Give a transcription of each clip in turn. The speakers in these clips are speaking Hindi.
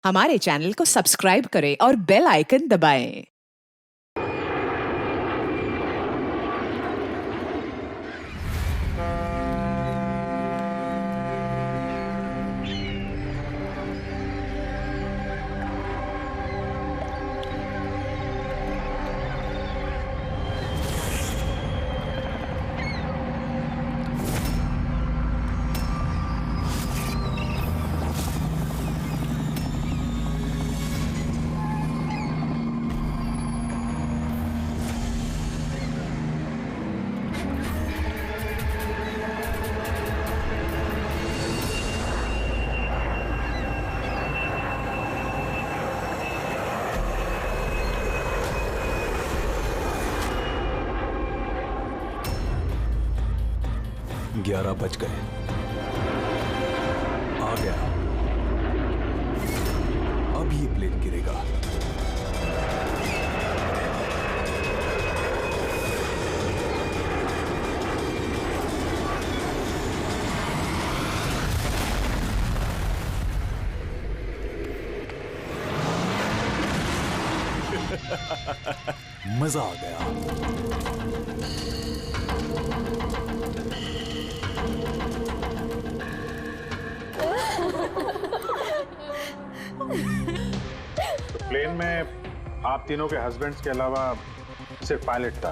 हमारे चैनल को सब्सक्राइब करें और बेल आइकन दबाएं। ग्यारह बज गए। आ गया। अब ये प्लेन गिरेगा। मजा आ गया। प्लेन में आप तीनों के हस्बैंड्स के अलावा सिर्फ पायलट था।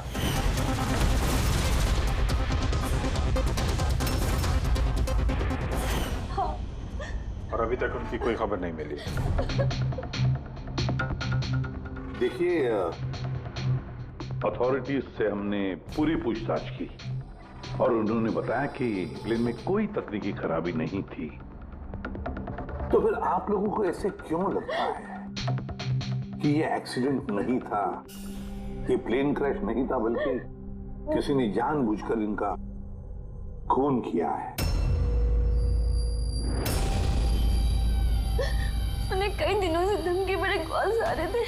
और अभी तक उनकी कोई खबर नहीं मिली। देखिए, अथॉरिटीज से हमने पूरी पूछताछ की और उन्होंने बताया कि प्लेन में कोई तकनीकी खराबी नहीं थी। तो फिर आप लोगों को ऐसे क्यों लगता है कि ये एक्सीडेंट नहीं था, ये प्लेन क्रैश नहीं था, बल्कि किसी ने जानबूझकर इनका खून किया है? उन्हें कई दिनों से धमकी भरे कॉल्स आ रहे थे।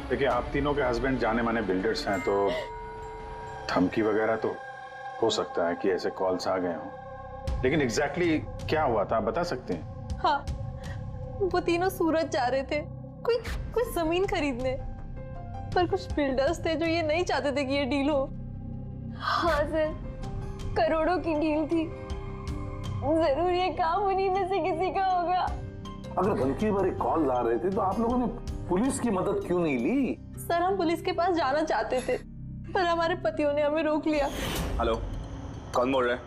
देखिए, आप तीनों के हस्बैंड जाने माने बिल्डर्स हैं, तो धमकी वगैरह तो हो सकता है कि ऐसे कॉल्स आ गए हों, लेकिन एग्जैक्टली क्या हुआ था आप बता सकते हैं? हाँ, वो तीनों सूरत जा रहे थे कोई जमीन खरीदने, पर कुछ बिल्डर्स थे जो ये नहीं चाहते थे कि ये डील हो। हाँ सर, करोड़ों की डील थी। जरूर ये काम उन्हीं में से किसी का होगा। अगर धमकी भरे कॉल आ रहे थे तो आप लोगों ने पुलिस की मदद क्यों नहीं ली? सर, हम पुलिस के पास जाना चाहते थे, पर हमारे पतियों ने हमें रोक लिया। हेलो, कौन बोल रहा है?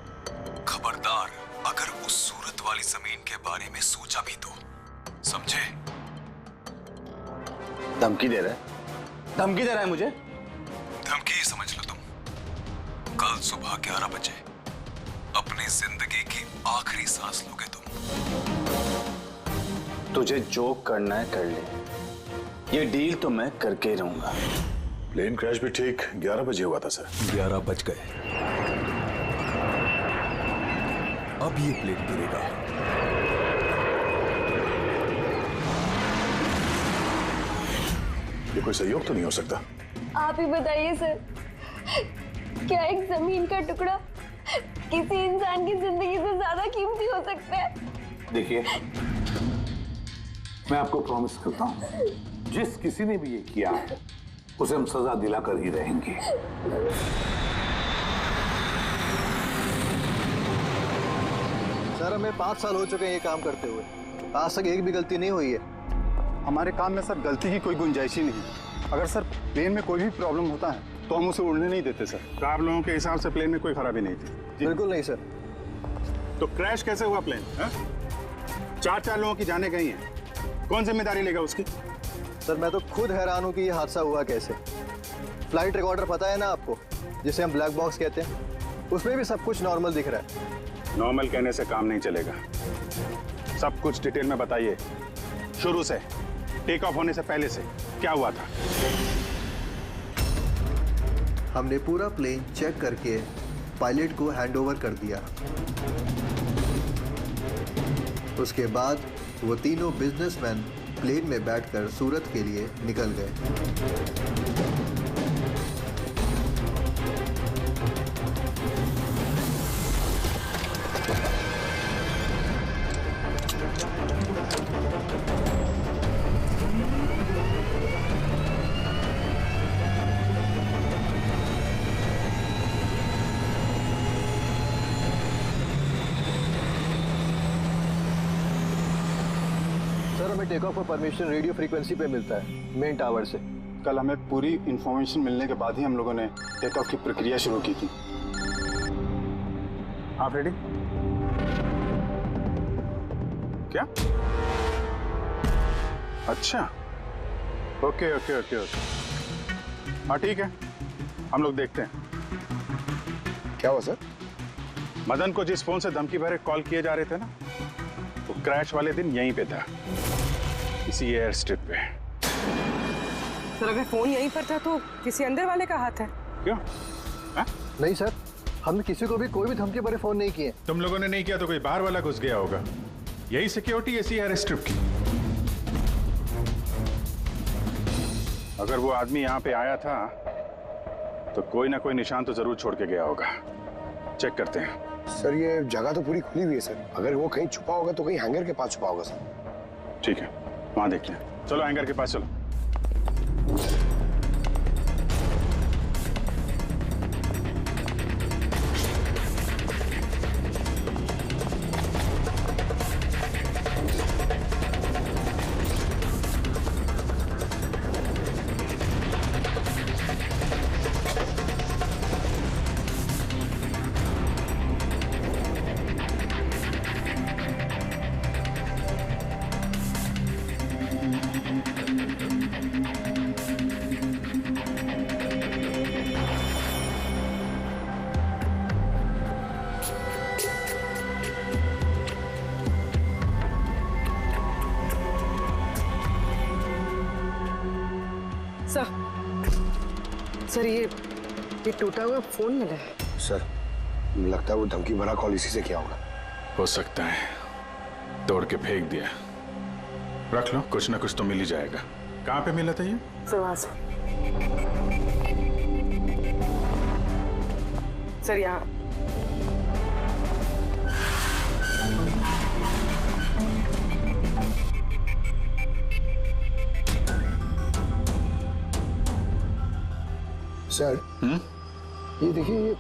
खबरदार, अगर उस सूरत वाली जमीन के बारे में सोचा भी तो, समझे? धमकी दे रहा है? धमकी दे रहा है मुझे? धमकी ही समझ लो तुम। कल सुबह 11 बजे अपनी जिंदगी की आखिरी सांस लोगे तुम। तुझे जो करना है कर ले, ये डील तो मैं करके ही रहूंगा। प्लेन क्रैश भी ठीक 11 बजे हुआ था सर। 11 बज गए। अब ये प्लेन गिरेगा। ये कोई सहयोग तो नहीं हो सकता? आप ही बताइए सर, क्या एक जमीन का टुकड़ा किसी इंसान की जिंदगी से ज्यादा कीमती हो सकता है? देखिए, मैं आपको प्रॉमिस करता हूं, जिस किसी ने भी ये किया है उसे हम सजा दिलाकर ही रहेंगे। सर, हमें 5 साल हो चुके हैं ये काम करते हुए, आज तक एक भी गलती नहीं हुई है। हमारे काम में सर गलती की कोई गुंजाइश ही नहीं। अगर सर प्लेन में कोई भी प्रॉब्लम होता है तो हम उसे उड़ने नहीं देते सर। तो आप लोगों के हिसाब से प्लेन में कोई खराबी नहीं थी? बिल्कुल नहीं सर। तो क्रैश कैसे हुआ प्लेन? 4 लोगों की जाने गई हैं, कौन जिम्मेदारी लेगा उसकी? सर, मैं तो खुद हैरान हूँ कि ये हादसा हुआ कैसे। फ्लाइट रिकॉर्डर पता है ना आपको, जिसे हम ब्लैक बॉक्स कहते हैं, उसमें भी सब कुछ नॉर्मल दिख रहा है। नॉर्मल कहने से काम नहीं चलेगा, सब कुछ डिटेल में बताइए। शुरू से, टेक ऑफ होने से पहले से क्या हुआ था? हमने पूरा प्लेन चेक करके पायलट को हैंडओवर कर दिया। उसके बाद वो तीनों बिजनेसमैन प्लेन में बैठकर सूरत के लिए निकल गए। सर हमें टेक ऑफ का परमिशन रेडियो फ्रीक्वेंसी पे मिलता है मेन टावर से। कल हमें पूरी इंफॉर्मेशन मिलने के बाद ही हम लोगों ने टेक ऑफ की प्रक्रिया शुरू की थी। आप रेडी? क्या? अच्छा, ओके ओके ओके ओके, हाँ ठीक है, हम लोग देखते हैं। क्या हुआ सर? मदन को जिस फोन से धमकी भरे कॉल किए जा रहे थे ना, वो क्रैश वाले दिन यहीं पे था, इसी एयर स्ट्रिप पे। सर अगर फोन यहीं पर था तो किसी अंदर वाले का हाथ है। क्यों? हा? नहीं सर, हमने किसी को भी कोई भी धमकी भरे फोन नहीं किए। तुम लोगों ने नहीं किया तो कोई बाहर वाला घुस गया होगा। यही सिक्योरिटी इसी एयर स्ट्रिप की। अगर वो आदमी यहाँ पे आया था तो कोई ना कोई निशान तो जरूर छोड़ के गया होगा। चेक करते हैं। सर ये जगह तो पूरी खुली हुई है सर, अगर वो कहीं छुपा होगा तो कहीं हैंगर के पास छुपा होगा सर। ठीक है, वहां देखते हैं। चलो हैंगर के पास चलो। सर ये टूटा हुआ फोन मिला है। सर लगता है वो धमकी भरा कॉल इसी से किया होगा। हो सकता है, तोड़ के फेंक दिया। रख लो, कुछ ना कुछ तो मिल ही जाएगा। कहाँ पे मिला था ये? सर यहाँ। सर ये देखिए, ये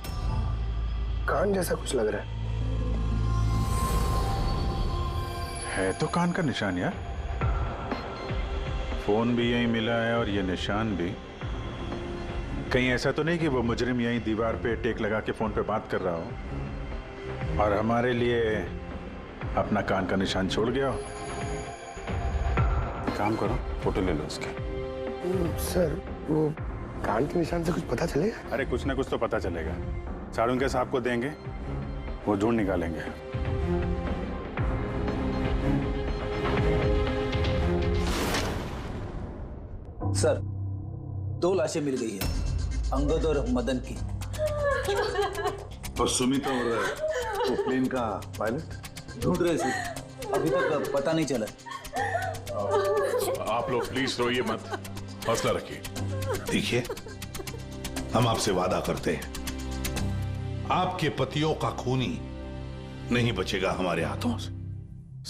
कान जैसा कुछ लग रहा है तो कान का निशान यार। फोन भी यहीं मिला है और ये निशान भी। कहीं ऐसा तो नहीं कि वो मुजरिम यहीं दीवार पे टेक लगा के फोन पे बात कर रहा हो और हमारे लिए अपना कान का निशान छोड़ गया हो। काम करो, फोटो ले लो उसके। सर वो कान के निशान से कुछ पता चलेगा? अरे कुछ ना कुछ तो पता चलेगा। साड़ुंके साहब को देंगे, वो ढूंढ निकालेंगे। सर 2 लाशें मिल गई है, अंगद और मदन की। और सुमित और वो प्लेन का पायलट ढूंढ रहे थे, अभी तक पता नहीं चला। आप लोग प्लीज रोइए मत, हौसला रखिए। देखिए हम आपसे वादा करते हैं, आपके पतियों का खूनी नहीं बचेगा हमारे हाथों से।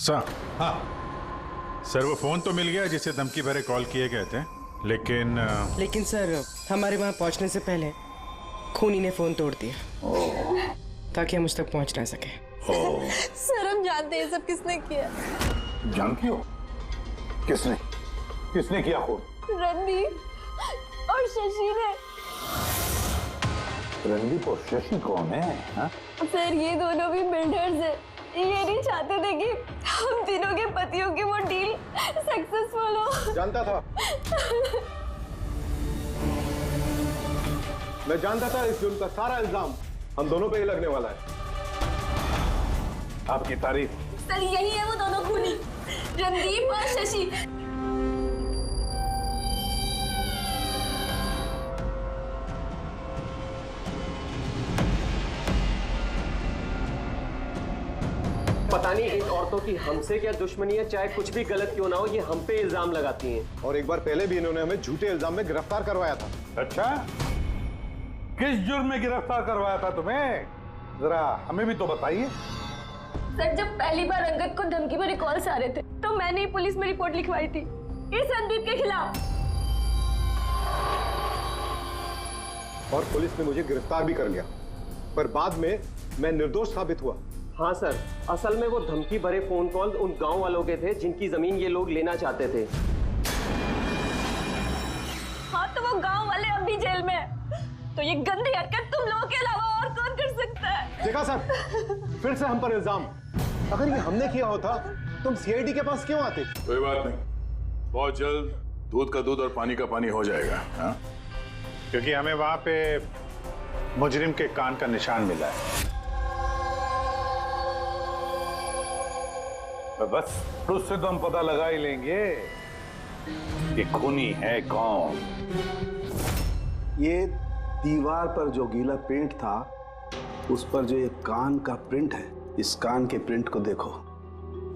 सर, हाँ सर वो फोन तो मिल गया जिसे धमकी भरे कॉल किए गए थे, लेकिन सर हमारे वहां पहुंचने से पहले खूनी ने फोन तोड़ दिया ताकि हम उस तक पहुंच ना सके। सर हम जानते हैं सब किसने किया। जानती हो किसने किसने किया खून? रणदीप और शशि ने। रणदीप और शशि कौन है? हा? सर ये दोनों भी बिल्डर्स हैं। ये नहीं चाहते थे कि हम तीनों के पतियों की वो डील सक्सेसफुल हो। जानता था, मैं जानता था इस जुर्म का सारा इल्जाम हम दोनों पे ही लगने वाला है। आपकी तारीफ। सर यही है वो दोनों खूनी, रणदीप और शशि। पता नहीं इन औरतों की हमसे क्या दुश्मनी है, चाहे कुछ भी गलत क्यों ना हो, ये हम पे इल्जाम लगाती हैं। और एक बार पहले भी इन्होंने हमें झूठे इल्जाम में गिरफ्तार करवाया था। अच्छा, किस जुर्म में गिरफ्तार करवाया था तुम्हें? जरा हमें भी तो बताइए। सर जब पहली बार अंगद को धमकी भरे कॉल्स आ रहे थे तो मैंने ही पुलिस में रिपोर्ट लिखवाई थी इस रणदीप के खिलाफ। और पुलिस ने मुझे गिरफ्तार भी कर लिया, पर बाद में मैं निर्दोष साबित हुआ। हाँ सर, असल में वो धमकी भरे फोन कॉल उन गांव वालों के थे जिनकी जमीन ये लोग लेना चाहते थे। हाँ तो वो गांव वाले अब भी जेल में हैं। तो ये गंदी हरकत तुम लोगों के अलावा और कौन कर सकता है? देखा सर, फिर से हम पर इल्जाम। अगर ये हमने किया होता तुम सीआईडी के पास क्यों आते? कोई बात नहीं, बहुत जल्द दूध का दूध और पानी का पानी हो जाएगा। हाँ, क्योंकि हमें वहां पे मुजरिम के कान का निशान मिला है। बस उससे तो हम पता लगा ही लेंगे कि खूनी है कौन। ये दीवार पर जो गीला पेंट था उस पर जो एक कान का प्रिंट है, इस कान के प्रिंट को देखो।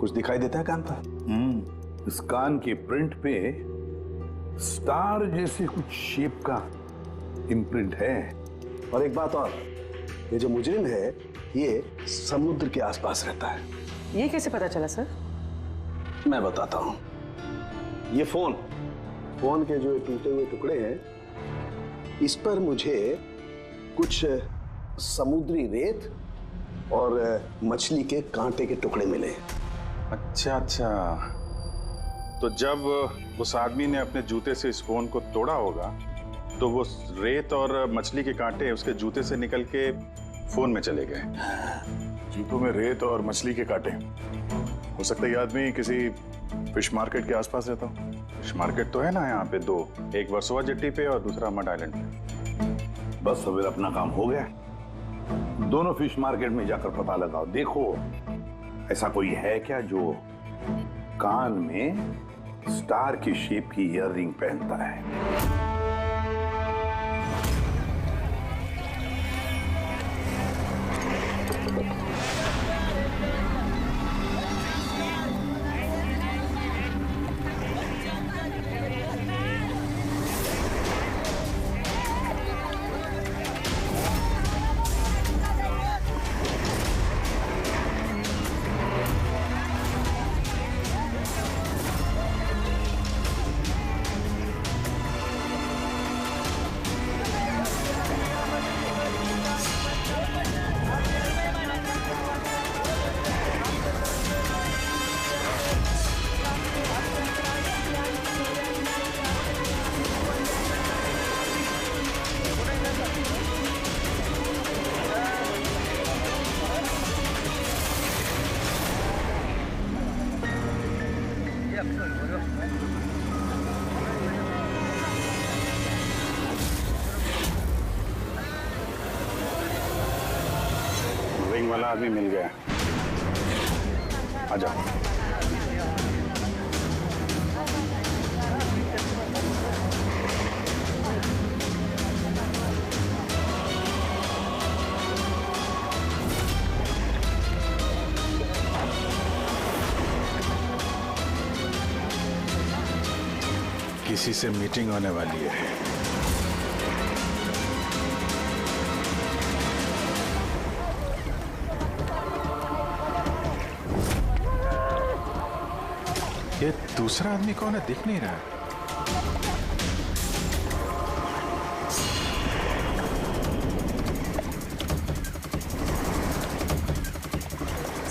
कुछ दिखाई देता है कान पर? इस कान के प्रिंट पे स्टार जैसे कुछ शेप का इम्प्रिंट है। और एक बात और, ये जो मुजरिम है ये समुद्र के आसपास रहता है। ये कैसे पता चला सर? मैं बताता हूं। ये फोन के जो टूटे हुए टुकड़े हैं, इस पर मुझे कुछ समुद्री रेत और मछली के कांटे के टुकड़े मिले। अच्छा अच्छा, तो जब उस आदमी ने अपने जूते से इस फोन को तोड़ा होगा तो वो रेत और मछली के कांटे उसके जूते से निकल के फोन में चले गए। जूतों में रेत और मछली के कांटे, हो सकता है ये आदमी किसी फिश मार्केट के आसपास रहता हो। फिश मार्केट तो है ना यहाँ पे दो, एक वर्सोवा जेट्टी पे और दूसरा मड आइलैंड पे। बस अब अपना काम हो गया। दोनों फिश मार्केट में जाकर पता लगाओ। देखो ऐसा कोई है क्या जो कान में स्टार की शेप की ईयररिंग पहनता है। रिंग वाला आदमी मिल गया। आजा। किसी से मीटिंग होने वाली है। ये दूसरा आदमी कौन है, दिख नहीं रहा।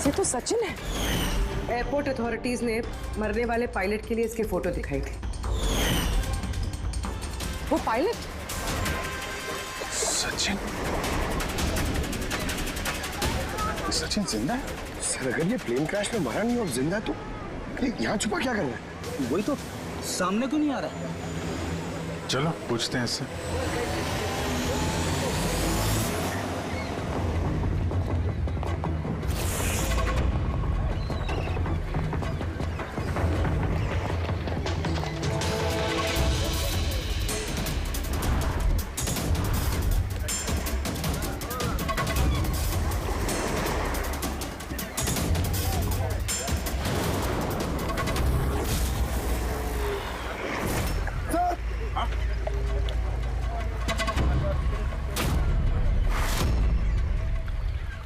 ये तो सचिन है। एयरपोर्ट अथॉरिटीज ने मरने वाले पायलट के लिए इसके फोटो दिखाई थी। वो पायलट सचिन, सचिन जिंदा है? सर अगर ये प्लेन क्रैश में मरा नहीं और जिंदा तो यहाँ छुपा क्या कर रहा है? वही तो सामने क्यों नहीं आ रहा? चलो पूछते हैं इससे।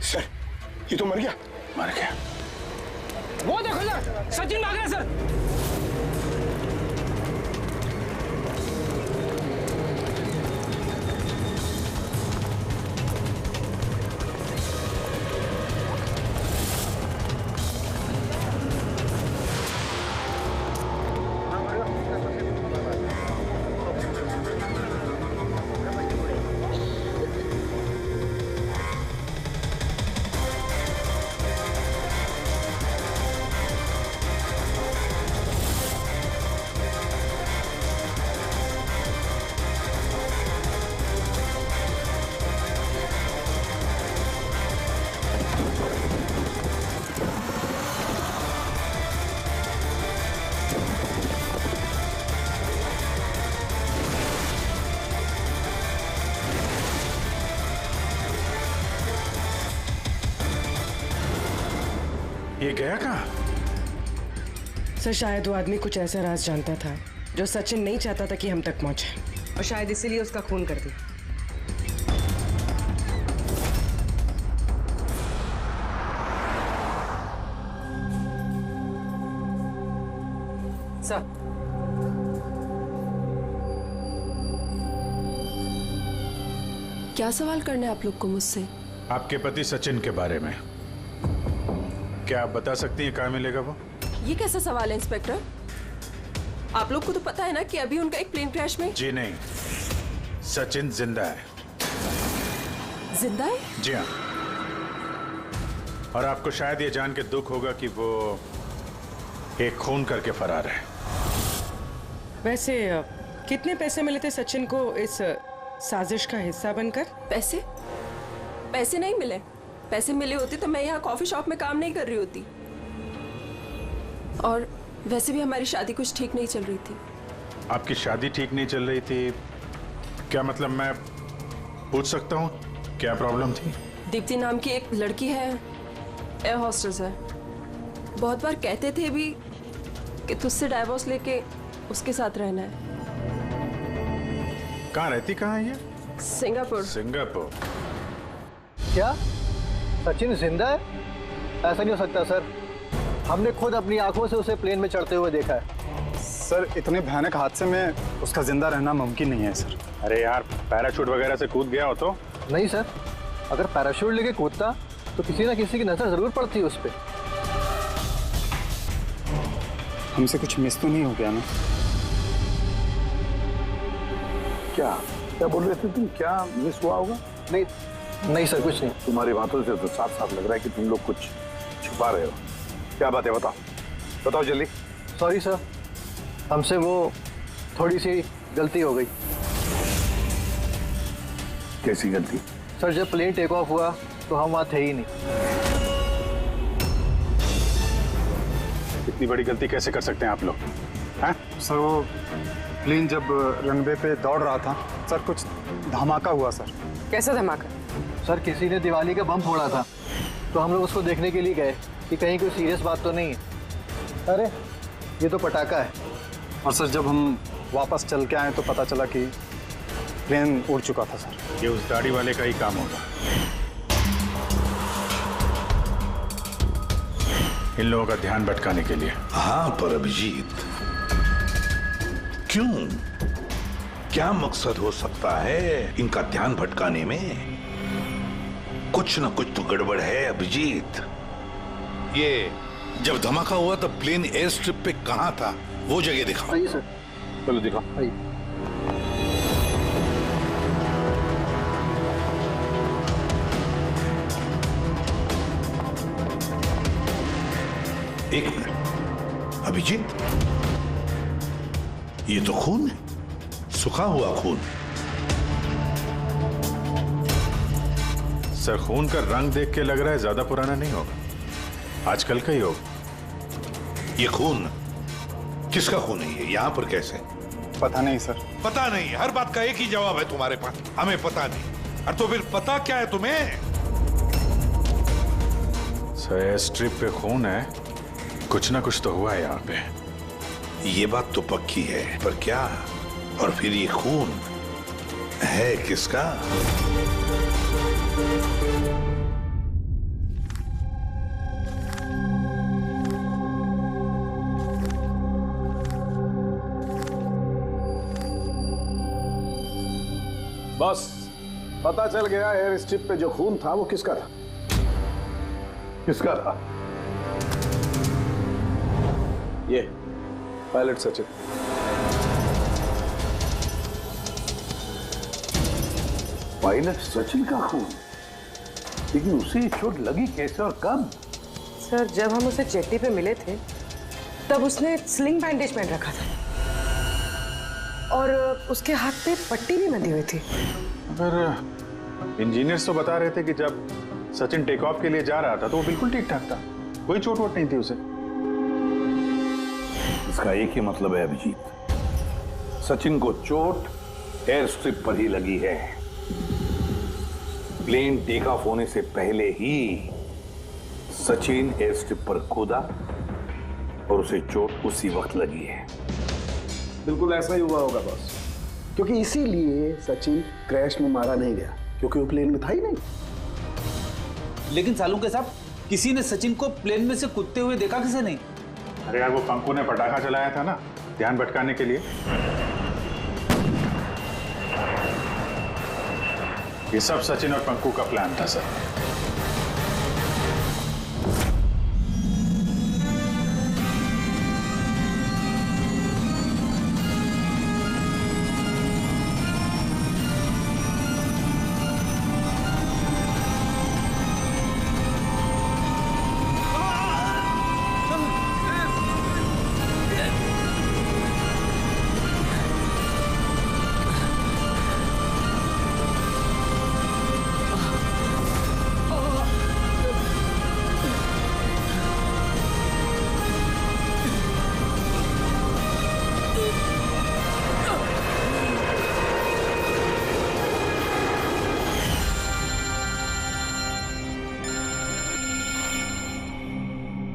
सर ये तो मर गया। मर गया। वो देखो सर, सचिन भाग रहा है सर। गया कहाँ? सर शायद वो आदमी कुछ ऐसा राज जानता था जो सचिन नहीं चाहता था कि हम तक पहुंचे, और शायद इसीलिए उसका खून कर दिया। सर क्या सवाल करना है आप लोग को मुझसे? आपके पति सचिन के बारे में। क्या आप बता सकती हैं कहाँ मिलेगा वो? ये कैसा सवाल है इंस्पेक्टर? आप लोग को तो पता है ना कि अभी उनका एक प्लेन क्रैश में। जी नहीं, सचिन जिंदा है। जिंदा है? जी हाँ। और आपको शायद ये जान के दुख होगा कि वो एक खून करके फरार है। वैसे कितने पैसे मिले थे सचिन को इस साजिश का हिस्सा बनकर? पैसे? पैसे नहीं मिले। पैसे मिले होते तो मैं यहाँ कॉफी शॉप में काम नहीं कर रही होती। और वैसे भी हमारी शादी कुछ ठीक नहीं चल रही थी। आपकी शादी ठीक नहीं चल रही थी? क्या मतलब, मैं पूछ सकता हूँ क्या प्रॉब्लम थी? दीप्ति नाम की एक लड़की है, एयर होस्टेस है। बहुत बार कहते थे भी कि तुझसे डाइवोर्स लेके उसके साथ रहना है। कहाँ रहती, कहाँ है ये? सिंगापुर। सिंगापुर? क्या सचिन जिंदा है? ऐसा नहीं हो सकता सर, हमने खुद अपनी आंखों से उसे प्लेन में चढ़ते हुए देखा है। सर इतने भयानक हादसे में उसका जिंदा रहना मुमकिन नहीं है सर। अरे यार, पैराशूट वगैरह से कूद गया हो तो? नहीं सर, अगर पैराशूट लेके कूदता तो किसी ना किसी की नजर जरूर पड़ती उस पर। हमसे कुछ मिस तो नहीं हो गया ना? क्या क्या बोल रहे थे तुम? क्या मिस हुआ होगा? नहीं सर, कुछ नहीं। तुम्हारी बातों से तो साफ साफ लग रहा है कि तुम लोग कुछ छुपा रहे हो। क्या बात है, बताओ बताओ जल्दी। सॉरी सर, हमसे वो थोड़ी सी गलती हो गई। कैसी गलती? सर जब प्लेन टेक ऑफ हुआ तो हम वहाँ थे ही नहीं। इतनी बड़ी गलती कैसे कर सकते हैं आप लोग? हैं? सर वो प्लेन जब रनवे पे दौड़ रहा था सर, कुछ धमाका हुआ सर। कैसा धमाका? सर किसी ने दिवाली का बम फोड़ा था, तो हम लोग उसको देखने के लिए गए कि कहीं कोई सीरियस बात तो नहीं है। अरे ये तो पटाखा है। और सर जब हम वापस चल के आए तो पता चला कि प्लेन उड़ चुका था सर। ये उस दाढ़ी वाले का ही काम होगा। इन लोगों का ध्यान भटकाने के लिए। हाँ पर अभिजीत, क्यों? क्या मकसद हो सकता है इनका ध्यान भटकाने में? कुछ ना कुछ तो गड़बड़ है अभिजीत। ये जब धमाका हुआ तब प्लेन एयर स्ट्रिप पे कहाँ था, वो जगह दिखाओ। आइए सर। चलो दिखाओ। आइए। एक मिनट अभिजीत, ये तो खून है, सूखा हुआ खून। सर खून का रंग देख के लग रहा है ज्यादा पुराना नहीं होगा, आजकल का ही होगा। ये खून किसका खून है? ये यहाँ पर कैसे? पता नहीं सर। पता नहीं? हर बात का एक ही जवाब है तुम्हारे पास, हमें पता नहीं। और तो फिर पता क्या है तुम्हें? सर एयर स्ट्रिप पे खून है, कुछ ना कुछ तो हुआ है यहाँ पे। ये बात तो पक्की है, पर क्या? और फिर ये खून है किसका? बस पता चल गया, एयर स्ट्रिप पे जो खून था वो किसका था? किसका था? ये पायलट सचिन। पायलट सचिन का खून? लेकिन उसे ये चोट लगी कैसे और कब? सर जब हम उसे जेट्टी पे मिले थे तब उसने स्लिंग बैंडेज पहन रखा था और उसके हाथ पे पट्टी भी बंधी हुई थी। पर इंजीनियर्स तो बता रहे थे कि जब सचिन टेक ऑफ के लिए जा रहा था तो वो बिल्कुल ठीक ठाक था, कोई चोट वोट नहीं थी उसे। इसका एक ही मतलब है अभिजीत, सचिन को चोट एयर स्ट्रिप पर ही लगी है। प्लेन टेक ऑफ होने से पहले ही सचिन एयर स्ट्रिप पर कूदा और उसे चोट उसी वक्त लगी है। बिल्कुल ऐसा ही हुआ होगा बॉस, क्योंकि इसीलिए सचिन क्रैश में मारा नहीं गया, क्योंकि वो प्लेन में था ही नहीं। लेकिन सालू के साहब, किसी ने सचिन को प्लेन में से कूदते हुए देखा किसे नहीं? अरे यार, वो पंकु ने पटाखा चलाया था ना, ध्यान भटकाने के लिए। ये सब सचिन और पंकु का प्लान था sir.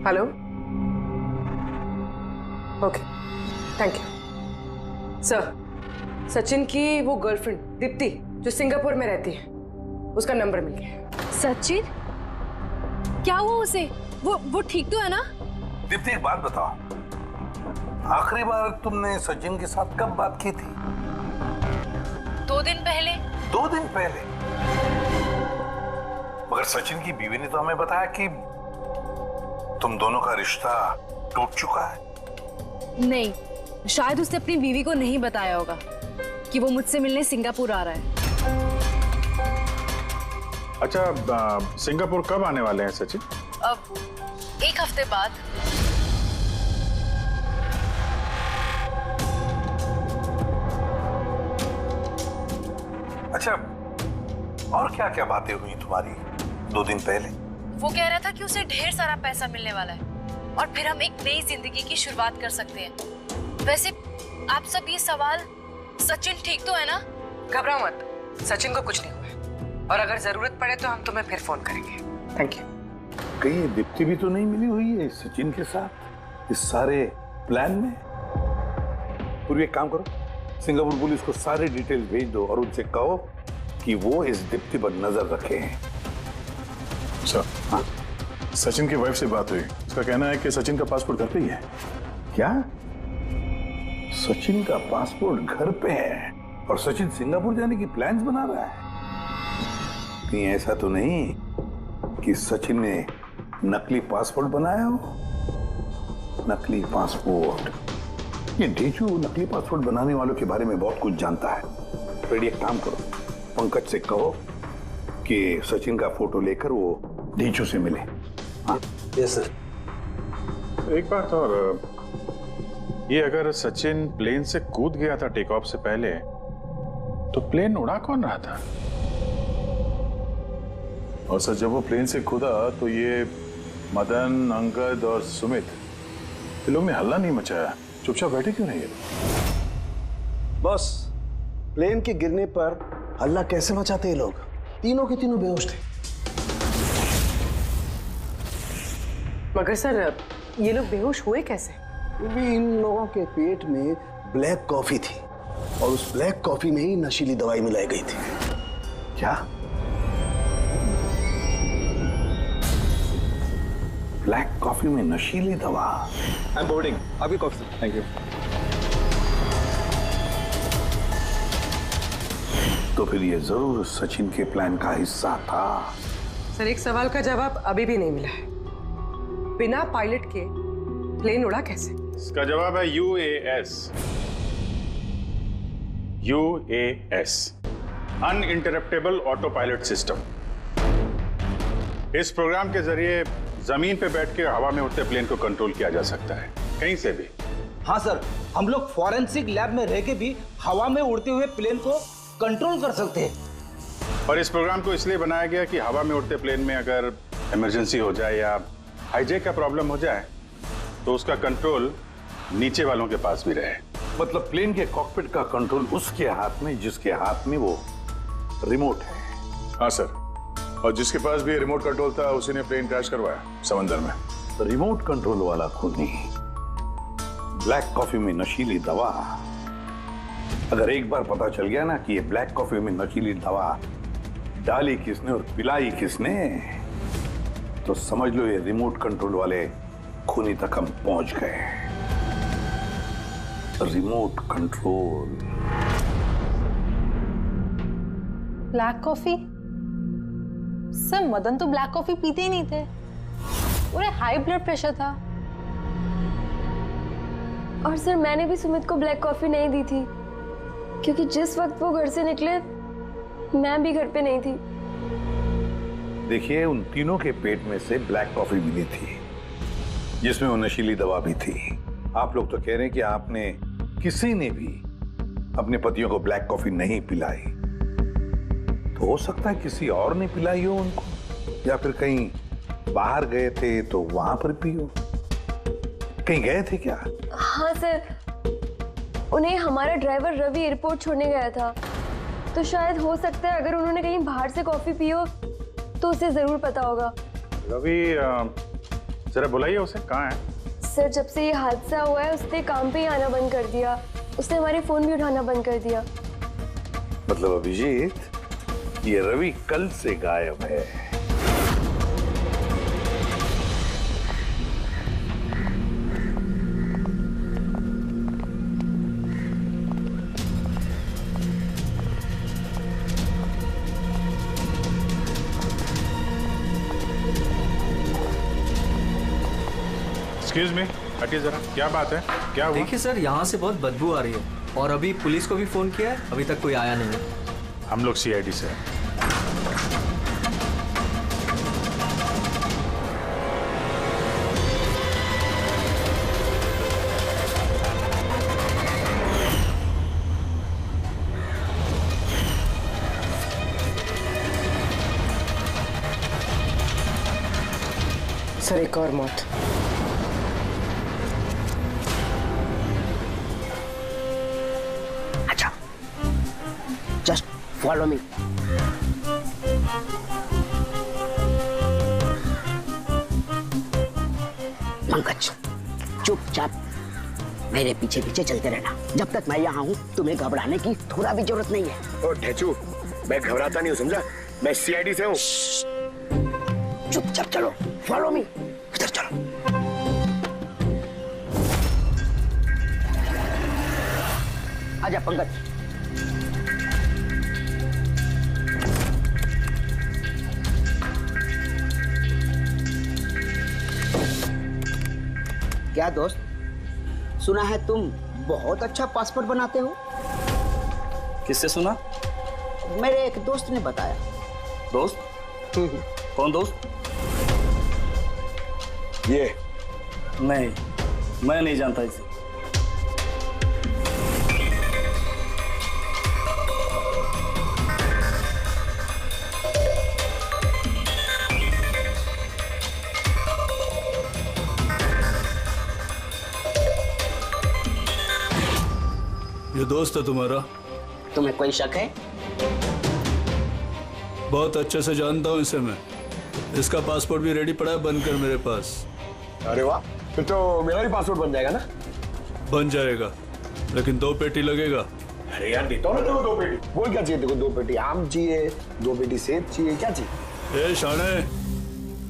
Hello, okay, thank you sir. Sachin की वो गर्लफ्रेंड दीप्ति जो सिंगापुर में रहती है, उसका नंबर मिल गया। सचिन, क्या हुआ उसे? वो ठीक तो है ना? दीप्ति, एक बात बताओ, आखिरी बार तुमने सचिन के साथ कब बात की थी? 2 दिन पहले। 2 दिन पहले? मगर सचिन की बीवी ने तो हमें बताया कि तुम दोनों का रिश्ता टूट चुका है। नहीं, शायद उसने अपनी बीवी को नहीं बताया होगा कि वो मुझसे मिलने सिंगापुर आ रहा है। अच्छा, सिंगापुर कब आने वाले हैं सचिन? अब 1 हफ्ते बाद। अच्छा, और क्या क्या बातें हुई तुम्हारी 2 दिन पहले? वो कह रहा था कि उसे ढेर सारा पैसा मिलने वाला है और फिर हम एक नई जिंदगी की शुरुआत कर सकते हैं। वैसे आप सब ये सवाल, सचिन ठीक तो है ना? घबराओ मत, सचिन को कुछ नहीं हुआ है, और अगर जरूरत पड़े तो हम तुम्हें फिर फोन करेंगे। Thank you. कहीं दीप्ति भी तो नहीं मिली हुई है सचिन के साथ इस सारे प्लान में? पूरी एक काम करो, सिंगापुर पुलिस को सारे डिटेल्स भेज दो और उनसे कहो कि वो इस दीप्ति पर नजर रखे हैं। अच्छा, हाँ, सचिन की वाइफ से बात हुई, उसका कहना है कि सचिन का पासपोर्ट घर पे ही है। क्या? सचिन का पासपोर्ट घर पे है और सचिन सिंगापुर जाने की प्लान्स बना रहा है? कहीं ऐसा तो नहीं कि सचिन ने नकली पासपोर्ट बनाया हो? नकली पासपोर्ट, ये ढीचू नकली पासपोर्ट बनाने वालों के बारे में बहुत कुछ जानता है। फिर एक काम करो, पंकज से कहो कि सचिन का फोटो लेकर वो ढीचू से मिले। हाँ, यस सर। एक बात और, ये अगर सचिन प्लेन से कूद गया था टेक ऑफ से पहले, तो प्लेन उड़ा कौन रहा था? और सर, जब वो प्लेन से कूदा तो ये मदन, अंगद और सुमित इन लोगों ने हल्ला नहीं मचाया, चुपचाप बैठे क्यों नहीं? बॉस, प्लेन के गिरने पर हल्ला कैसे मचाते ये लोग? तीनों के तीनों बेहोश थे। मगर सर, ये लोग बेहोश हुए कैसे? भी इन लोगों के पेट में ब्लैक कॉफी थी और उस ब्लैक कॉफी में ही नशीली दवाई मिलाई गई थी। क्या? ब्लैक कॉफी में नशीली दवा? आई एम बोर्डिंग, आपकी कॉफी। Thank you. तो फिर ये जरूर सचिन के प्लान का हिस्सा था। सर, एक सवाल का जवाब अभी भी नहीं मिला है। बिना पायलट के प्लेन उड़ा कैसे? इसका जवाब है UAS। UAS, uninterruptible auto pilot system. इस प्रोग्राम के जरिए जमीन पे बैठ के हवा में उड़ते प्लेन को कंट्रोल किया जा सकता है, कहीं से भी। हाँ सर, हम लोग फॉरेंसिक लैब में रह के भी हवा में उड़ते हुए प्लेन को कंट्रोल कर सकते हैं। और इस प्रोग्राम को इसलिए बनाया गया कि हवा में उड़ते प्लेन में अगर इमरजेंसी हो जाए या हाईजैक का प्रॉब्लम हो जाए तो उसका कंट्रोल नीचे वालों के पास भी रहे। मतलब प्लेन के कॉकपिट का कंट्रोल उसके हाथ में जिसके हाथ में वो रिमोट है। हाँ सर, और जिसके पास भी रिमोट कंट्रोल था उसी ने प्लेन क्रैश करवाया समंदर में। तो रिमोट कंट्रोल वाला खूनी, ब्लैक कॉफी में नशीली दवा, अगर एक बार पता चल गया ना कि ये ब्लैक कॉफी में नशीली दवा डाली किसने और पिलाई किसने, तो समझ लो ये रिमोट कंट्रोल वाले खूनी तक हम पहुंच गए। Remote control. Black coffee? Sir Madan तो ब्लैक कॉफी पीते ही नहीं थे, उन्हें हाई ब्लड प्रेशर था। और सर मैंने भी सुमित को ब्लैक कॉफी नहीं दी थी, क्योंकि जिस वक्त वो घर से निकले मैं भी घर पे नहीं थी। देखिए, उन तीनों के पेट में से ब्लैक कॉफी मिली थी जिसमें वो नशीली दवा भी थी। आप लोग तो कह रहे हैं कि आपने किसी ने भी अपने पतियों को ब्लैक कॉफी नहीं पिलाई, तो हो सकता है किसी और ने पिलाई हो उनको, या फिर कहीं बाहर गए थे तो वहां पर पी हो। कहीं गए थे क्या? हाँ सर, उन्हें हमारा ड्राइवर रवि एयरपोर्ट छोड़ने गया था, तो शायद हो सकता है अगर उन्होंने कहीं बाहर से कॉफी पी हो तो उसे जरूर पता होगा। रवि जरा बुलाइए उसे, कहाँ है? सर जब से ये हादसा हुआ है उसने काम पे ही आना बंद कर दिया, उसने हमारे फोन भी उठाना बंद कर दिया। मतलब अभिजीत, ये रवि कल से गायब है। एक्सक्यूज मी, हटिए जरा, क्या बात है, क्या हुआ? देखिए सर, यहाँ से बहुत बदबू आ रही है और अभी पुलिस को भी फोन किया है, अभी तक कोई आया नहीं है। हम लोग सीआईडी से हैं। सर एक और मौत। अच्छा, जस्ट फॉलो मी। पंकज, चुपचाप मेरे पीछे पीछे चलते रहना। जब तक मैं यहाँ हूँ तुम्हें घबराने की थोड़ा भी जरूरत नहीं है। ओ ढेचू, मैं घबराता नहीं हूँ, समझा? मैं सीआईडी से हूँ। चुपचाप चलो, फॉलो मी। इधर चलो। आजा पंकज। क्या दोस्त, सुना है तुम बहुत अच्छा पासपोर्ट बनाते हो? किससे सुना? मेरे एक दोस्त ने बताया। दोस्त? कौन दोस्त? ये नहीं, मैं नहीं जानता इसे। ये दोस्त है तुम्हारा? तुम्हें कोई शक है? बहुत अच्छे से जानता हूँ इसे मैं। इसका पासपोर्ट भी रेडी पड़ा है, बनकर मेरे पास। अरे वाह, फिर तो मेरा भी पासपोर्ट बन जाएगा ना? बन जाएगा, लेकिन 2 पेटी लगेगा। अरे यार, देता हूँ ना तेरे को 2 पेटी। बोल क्या चाहिए तेरे को? 2 पेटी आम चाहिए, 2 पेटी सेब चाहिए, क्या चाहिए? ए शाने,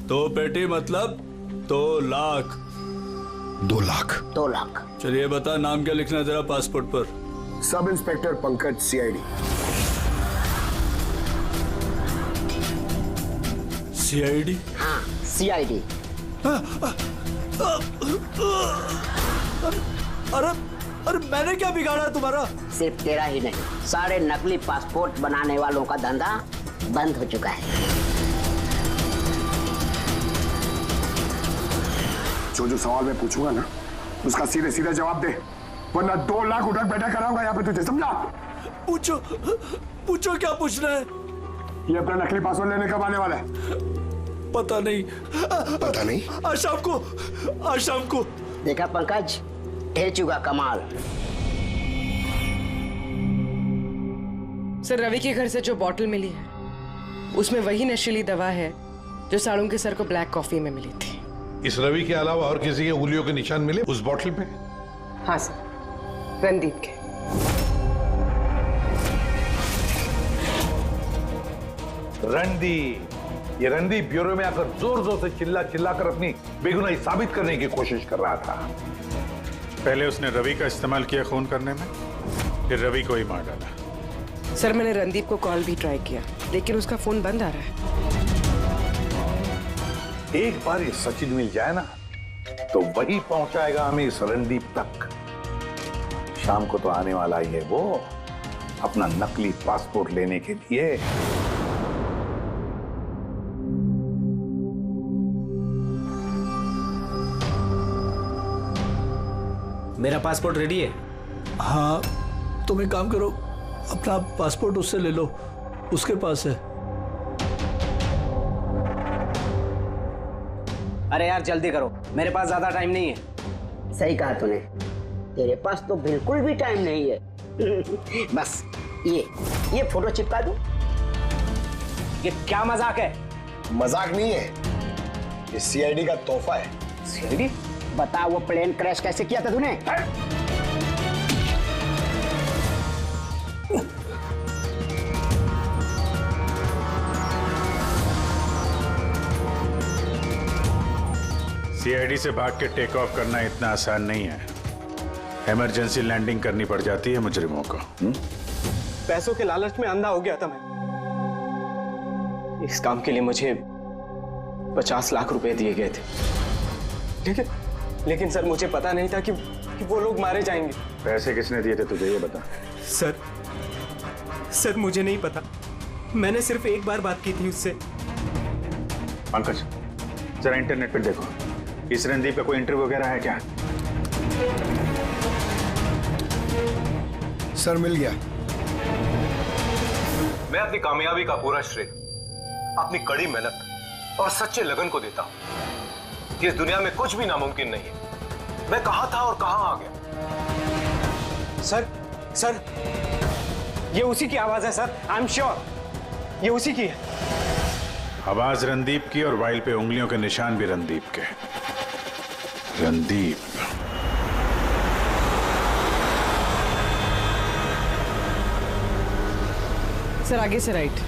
2 पेटी मतलब 2 लाख। 2 लाख? 2 लाख। चलिए बता, नाम क्या लिखना है तेरा पासपोर्ट पर? Sub inspector Pankaj, CID. CID? हाँ, सीआईडी। अरे अरे मैंने क्या बिगाड़ा तुम्हारा? सिर्फ तेरा ही नहीं, सारे नकली पासपोर्ट बनाने वालों का धंधा बंद हो चुका है। जो सवाल मैं पूछूंगा ना, उसका सीधे सीधे जवाब दे, वरना 2 लाख उठक बैठा कराऊंगा यहाँ पे तुझे, समझा? पूछो पूछो, क्या पूछना है? ये अपना नकली पासपोर्ट लेने कब आने वाला है? पता नहीं। पता नहीं? आज शाम को। देखा पंकज, ढेचू का कमाल। सर रवि के घर से जो बॉटल मिली है उसमें वही नशीली दवा है जो साड़ू के सर को ब्लैक कॉफी में मिली थी। इस रवि के अलावा और किसी के उंगलियों के निशान मिले उस बोतल पे? हाँ सर, रणदीप के। रणदीप, ये रणदीप ब्यूरो में आकर जोर जोर से चिल्ला चिल्ला कर अपनी बेगुनाही साबित करने की कोशिश कर रहा था। पहले उसने रवि का इस्तेमाल किया खून करने में, फिर रवि को ही मार डाला। सर मैंने रणदीप को कॉल भी ट्राई किया, लेकिन उसका फोन बंद आ रहा है। एक बार ये सचिन मिल जाए ना, तो वही पहुंचाएगा हमें इस रणदीप तक। शाम को तो आने वाला ही है वो, अपना नकली पासपोर्ट लेने के लिए। मेरा पासपोर्ट रेडी है। हाँ, तुम एक काम करो, अपना पासपोर्ट उससे ले लो, उसके पास है। अरे यार जल्दी करो, मेरे पास ज्यादा टाइम नहीं है। सही कहा तूने, तेरे पास तो बिल्कुल भी टाइम नहीं है। बस ये फोटो चिपका दूं? ये क्या मजाक है? मजाक नहीं है, ये सीआईडी का तोहफा है। सीआईडी? बता वो प्लेन क्रैश कैसे किया था तूने? सीआईडी से भाग के टेक ऑफ करना इतना आसान नहीं है। इमरजेंसी लैंडिंग करनी पड़ जाती है मुजरिमों को। पैसों के लालच में अंधा हो गया था मैं। इस काम के लिए मुझे 50 लाख रुपए दिए गए थे, लेकिन सर मुझे पता नहीं था कि वो लोग मारे जाएंगे। पैसे किसने दिए थे तुझे, ये बता। सर मुझे नहीं पता, मैंने सिर्फ एक बार बात की थी उससे। पंकज, जरा इंटरनेट पर देखो, इस रणदीप का कोई इंटरव्यू वगैरह है क्या? सर मिल गया। मैं अपनी कामयाबी का पूरा श्रेय अपनी कड़ी मेहनत और सच्चे लगन को देता हूं कि इस दुनिया में कुछ भी नामुमकिन नहीं है। मैं कहां था और कहां आ गया। सर ये उसी की आवाज है सर, आई एम श्योर ये उसी की है। आवाज रणदीप की और वाइल पे उंगलियों के निशान भी रणदीप के। रणदीप, सर आगे से राइट।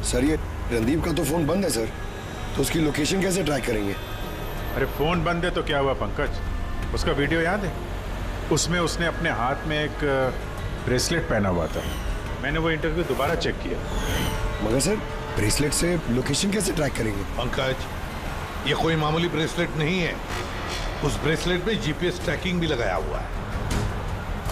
सर ये रणदीप का तो फोन बंद है सर, तो उसकी लोकेशन कैसे ट्रैक करेंगे? अरे फोन बंद है तो क्या हुआ पंकज, उसका वीडियो याद है? उसमें उसने अपने हाथ में एक ब्रेसलेट पहना हुआ था। मैंने वो इंटरव्यू दोबारा चेक किया। मगर सर ब्रेसलेट से लोकेशन कैसे ट्रैक करेंगे? पंकज, ये कोई मामूली ब्रेसलेट नहीं है। उस ब्रेसलेट में जीपीएस ट्रैकिंग भी लगाया हुआ है,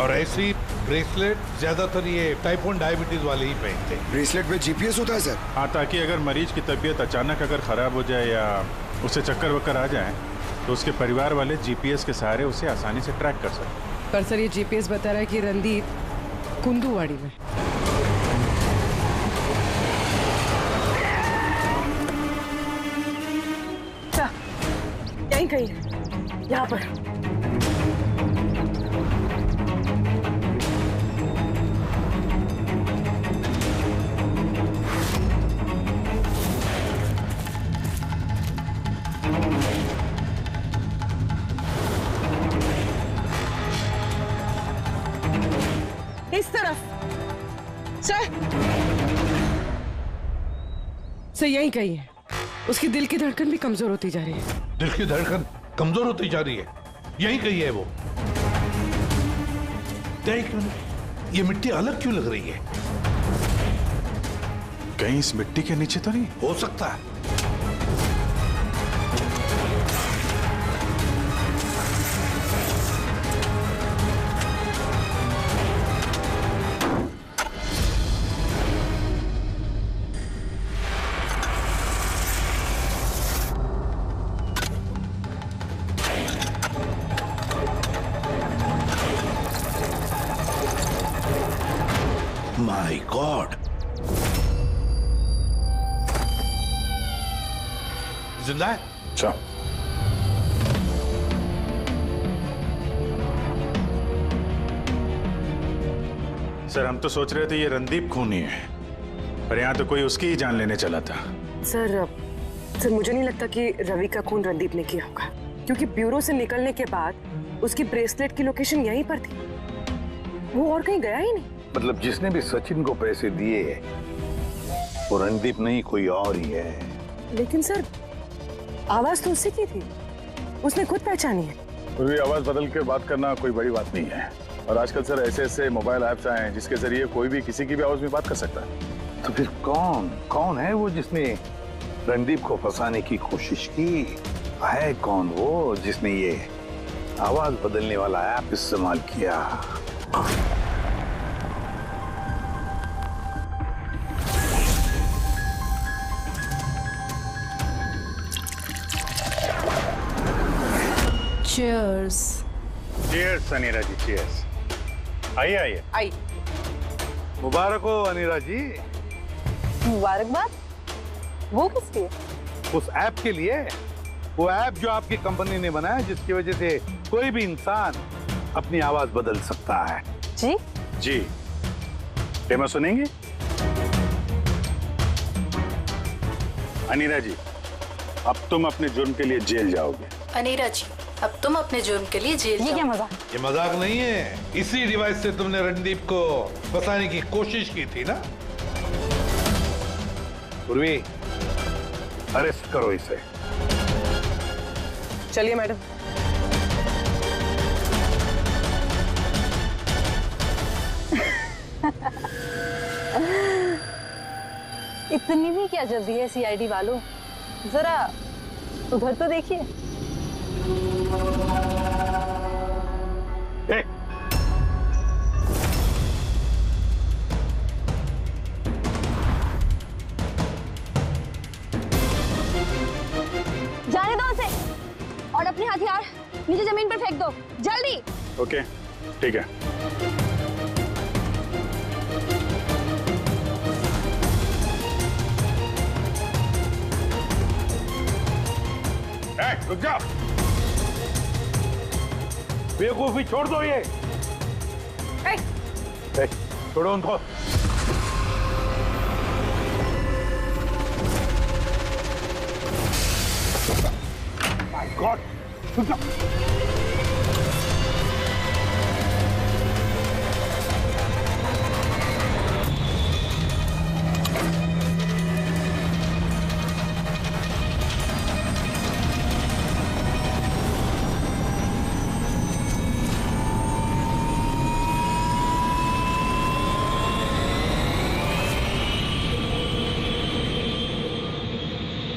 और ऐसी ब्रेसलेट ज्यादातर ये टाइप 1 डायबिटीज वाले ही पहनते हैं। ब्रेसलेट में जीपीएस होता है सर? हाँ, ताकि अगर मरीज की तबीयत अचानक अगर खराब हो जाए या उसे चक्कर वक्कर आ जाए तो उसके परिवार वाले जीपीएस के सहारे उसे आसानी से ट्रैक कर सकते। पर सर ये जीपीएस बता रहा है कि रणदीप कुंदूवाड़ी में। यहीं कहीं है, यहाँ पर। इस तरफ सर यहीं कहीं है। उसकी दिल की धड़कन भी कमजोर होती जा रही है। दिल की धड़कन कमजोर होती जा रही है, यही कही है वो। देख, ये मिट्टी अलग क्यों लग रही है? कहीं इस मिट्टी के नीचे तो नहीं हो सकता है। My God! जिंदा है? अच्छा। सर हम तो सोच रहे थे ये रणदीप खूनी है, पर यहाँ तो कोई उसकी ही जान लेने चला था। सर मुझे नहीं लगता कि रवि का खून रणदीप ने किया होगा, क्योंकि ब्यूरो से निकलने के बाद उसकी ब्रेसलेट की लोकेशन यहीं पर थी, वो और कहीं गया ही नहीं। मतलब जिसने भी सचिन को पैसे दिए वो रणदीप नहीं, कोई और ही है। लेकिन सर आवाज तो उसी की थी, उसने खुद पहचानी है। फिर भी आवाज बदल के बात करना कोई बड़ी बात नहीं है। और आजकल सर ऐसे मोबाइल ऐप्स आए हैं जिसके जरिए कोई भी किसी की भी आवाज में बात कर सकता है। तो फिर कौन है वो जिसने रणदीप को फंसाने की कोशिश की? है कौन वो जिसने ये आवाज बदलने वाला ऐप इस्तेमाल किया? Cheers. Cheers, अनीरा जी, cheers. आइए। आई। मुबारक हो अनीरा जी। मुबारकबाद? वो किसकी है? उस ऐप के लिए, वो ऐप जो आपकी कंपनी ने बनाया, जिसकी वजह से कोई भी इंसान अपनी आवाज बदल सकता है। जी? डेमो सुनेंगे? अनीरा जी, अब तुम अपने जुर्म के लिए जेल जाओगे। अनीरा जी, अब तुम अपने जुर्म के लिए जेल जाओ। ये क्या मजाक? ये मजाक नहीं है। इसी डिवाइस से तुमने रणदीप को फंसाने की कोशिश की थी ना? पूर्वी, अरेस्ट करो इसे। चलिए मैडम। इतनी भी क्या जल्दी है सीआईडी वालों, जरा उधर तो देखिए। जाने दो उसे और अपने हथियार नीचे जमीन पर फेंक दो, जल्दी। ओके, ठीक है। रुक जाओ, बेवकूफी छोड़ दो ये। छोड़ो उनको। माय गॉड, रुक जाओ।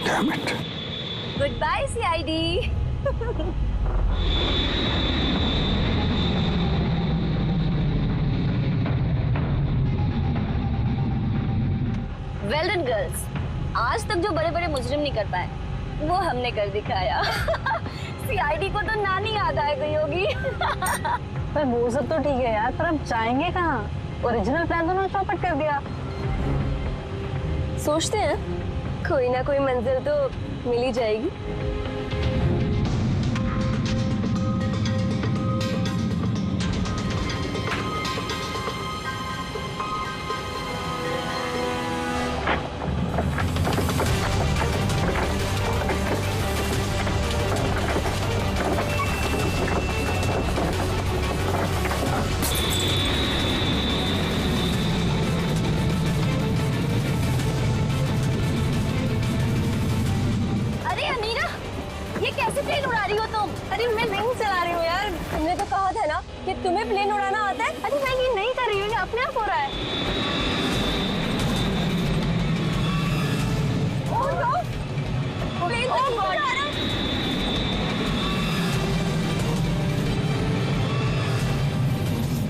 Damn it. Goodbye CID. Well done girls. आज तक जो बड़े बड़े मुजरिम नहीं कर पाए वो हमने कर दिखाया। सीआईडी को तो नानी याद आ गई होगी। पर वो सब तो ठीक है यार, पर अब जाएंगे कहाँ? ओरिजिनल प्लान तो उन्होंने चौपट कर दिया। सोचते हैं कोई ना कोई मंजिल तो मिल ही जाएगी। प्लेन उड़ा रही हो तुम? अरे मैं नहीं चला रही हूँ यार, तुमने तो कहा था ना कि तुम्हें प्लेन उड़ाना आता है। अरे मैं ये नहीं कर रही हूँ, ये अपने आप हो रहा है। ओह नो, प्लेन तो नहीं उड़ा रहा।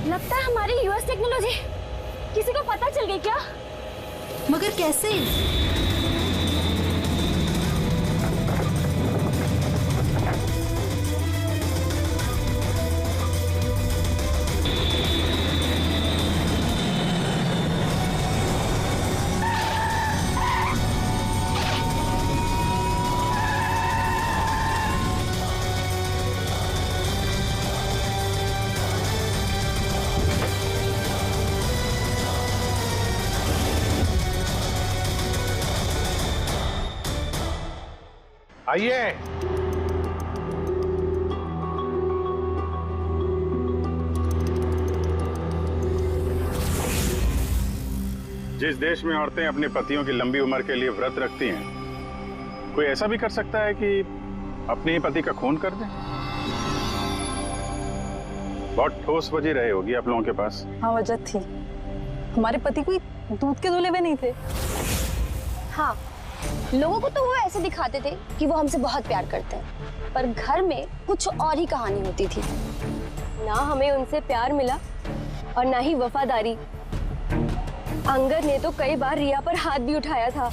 लगता है हमारी यूएस टेक्नोलॉजी किसी को पता चल गई क्या? मगर कैसे? आइए। जिस देश में औरतें अपने पतियों की लंबी उम्र के लिए व्रत रखती हैं, कोई ऐसा भी कर सकता है कि अपने ही पति का खून कर दे? बहुत ठोस वजह रही होगी आप लोगों के पास। हाँ, वजह थी। हमारे पति कोई दूध के धुले हुए नहीं थे। हाँ, लोगों को तो वो ऐसे दिखाते थे कि वो हमसे बहुत प्यार करते हैं, पर घर में कुछ और ही कहानी होती थी। ना हमें उनसे प्यार मिला और ना ही वफादारी। अंगद ने तो कई बार रिया पर हाथ भी उठाया था।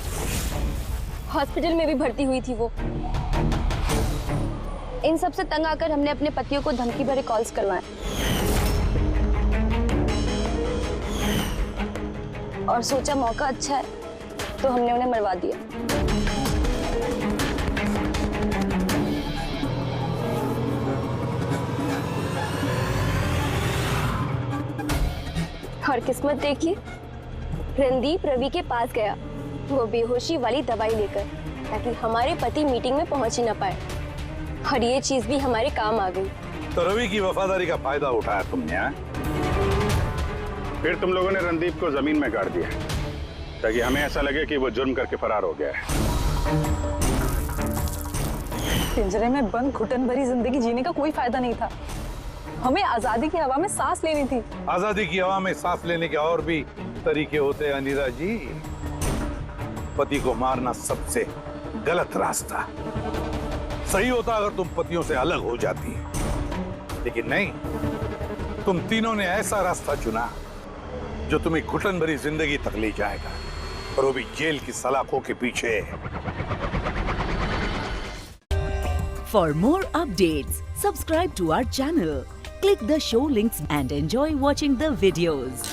हॉस्पिटल में भी भर्ती हुई थी वो। इन सब से तंग आकर हमने अपने पतियों को धमकी भरे कॉल्स करवाए और सोचा मौका अच्छा है तो हमने उन्हें मरवा दिया। और किस्मत देखिए, रणदीप रवि के पास गया वो बेहोशी वाली दवाई लेकर, ताकि हमारे पति मीटिंग में पहुंच ही ना पाए। और ये चीज भी हमारे काम आ गई। तो रवि की वफादारी का फायदा उठाया तुमने, हाँ? फिर तुम लोगों ने रणदीप को जमीन में गाड़ दिया ताकि हमें ऐसा लगे कि वो जुर्म करके फरार हो गया है। पिंजरे में बंद घुटन भरी जिंदगी जीने का कोई फायदा नहीं था। हमें आजादी की हवा में सांस लेनी थी। आजादी की हवा में सांस लेने के और भी तरीके होते हैं अनीरा जी। पति को मारना सबसे गलत रास्ता। सही होता अगर तुम पतियों से अलग हो जाती, लेकिन नहीं, तुम तीनों ने ऐसा रास्ता चुना जो तुम्हें घुटन भरी जिंदगी तक ले जाएगा, और वो भी जेल की सलाखों के पीछे। For more updates, subscribe to our channel, click the show links and enjoy watching the videos.